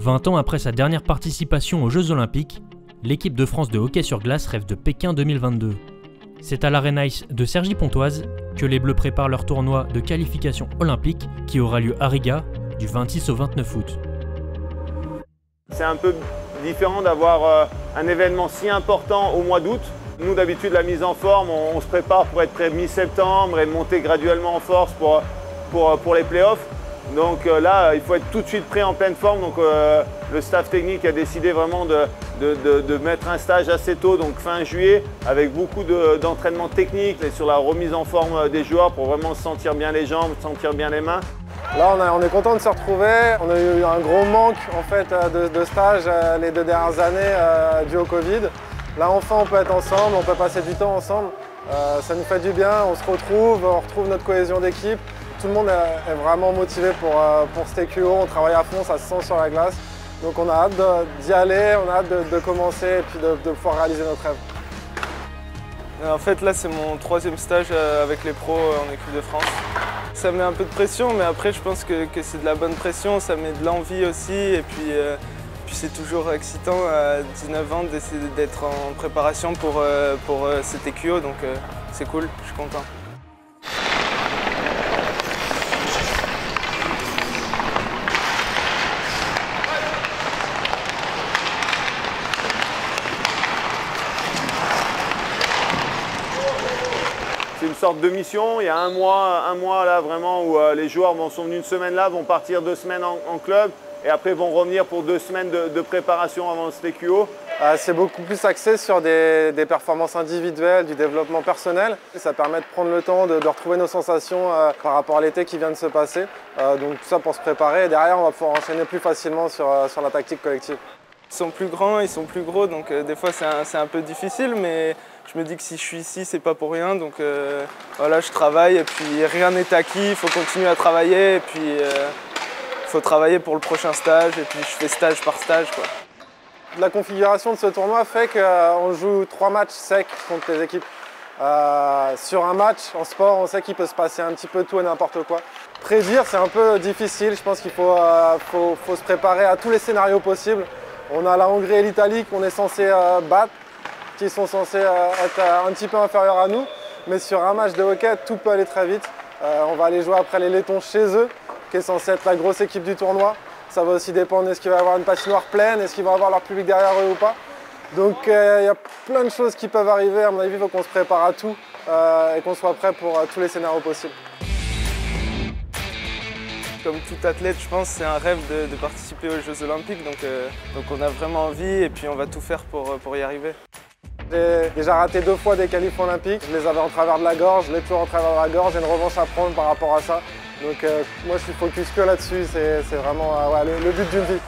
20 ans après sa dernière participation aux Jeux Olympiques, l'équipe de France de hockey sur glace rêve de Pékin 2022. C'est à l'Arena Ice de Cergy-Pontoise que les Bleus préparent leur tournoi de qualification olympique qui aura lieu à Riga du 26 au 29 août. C'est un peu différent d'avoir un événement si important au mois d'août. Nous d'habitude la mise en forme, on se prépare pour être prêt mi-septembre et monter graduellement en force pour les playoffs. Donc là, il faut être tout de suite prêt en pleine forme. Donc le staff technique a décidé vraiment de mettre un stage assez tôt, donc fin juillet, avec beaucoup d'entraînement technique et sur la remise en forme des joueurs pour vraiment sentir bien les jambes, sentir bien les mains. Là, on est content de se retrouver. On a eu un gros manque en fait, de stage les 2 dernières années dû au Covid. Là, enfin, on peut être ensemble, on peut passer du temps ensemble. Ça nous fait du bien, on se retrouve, on retrouve notre cohésion d'équipe. Tout le monde est vraiment motivé pour ce TQO, on travaille à fond, ça se sent sur la glace. Donc on a hâte d'y aller, on a hâte de commencer et puis de pouvoir réaliser notre rêve. En fait là c'est mon 3e stage avec les pros en équipe de France. Ça met un peu de pression mais après je pense que c'est de la bonne pression, ça met de l'envie aussi et puis c'est toujours excitant à 19 ans d'essayer d'être en préparation pour ces TQO donc c'est cool, je suis content. C'est une sorte de mission, il y a un mois là vraiment où les joueurs sont venus une semaine là, vont partir 2 semaines en club et après vont revenir pour 2 semaines de préparation avant ce TQO. C'est beaucoup plus axé sur des performances individuelles, du développement personnel. Et ça permet de prendre le temps de retrouver nos sensations par rapport à l'été qui vient de se passer. Donc tout ça pour se préparer et derrière on va pouvoir enchaîner plus facilement sur la tactique collective. Ils sont plus grands, ils sont plus gros, donc des fois c'est un peu difficile, mais je me dis que si je suis ici, c'est pas pour rien. Donc voilà, je travaille et puis rien n'est acquis, il faut continuer à travailler et puis il faut travailler pour le prochain stage et puis je fais stage par stage, quoi. La configuration de ce tournoi fait qu'on joue 3 matchs secs contre les équipes. Sur un match, en sport, on sait qu'il peut se passer un petit peu tout et n'importe quoi. Prédire, c'est un peu difficile, je pense qu'il faut se préparer à tous les scénarios possibles. On a la Hongrie et l'Italie qu'on est censé battre, qui sont censés être un petit peu inférieurs à nous. Mais sur un match de hockey, tout peut aller très vite. On va aller jouer après les Lettons chez eux, qui est censé être la grosse équipe du tournoi. Ça va aussi dépendre, est-ce qu'il va y avoir une patinoire pleine, est-ce qu'ils vont avoir leur public derrière eux ou pas. Donc il y a plein de choses qui peuvent arriver. À mon avis, il faut qu'on se prépare à tout et qu'on soit prêt pour tous les scénarios possibles. Comme tout athlète, je pense, c'est un rêve de participer aux Jeux Olympiques, donc on a vraiment envie et puis on va tout faire pour y arriver. J'ai déjà raté 2 fois des qualifs olympiques, je les avais en travers de la gorge, je l'ai toujours en travers de la gorge, j'ai une revanche à prendre par rapport à ça. Donc moi je suis focus que là-dessus, c'est vraiment le but d'une vie.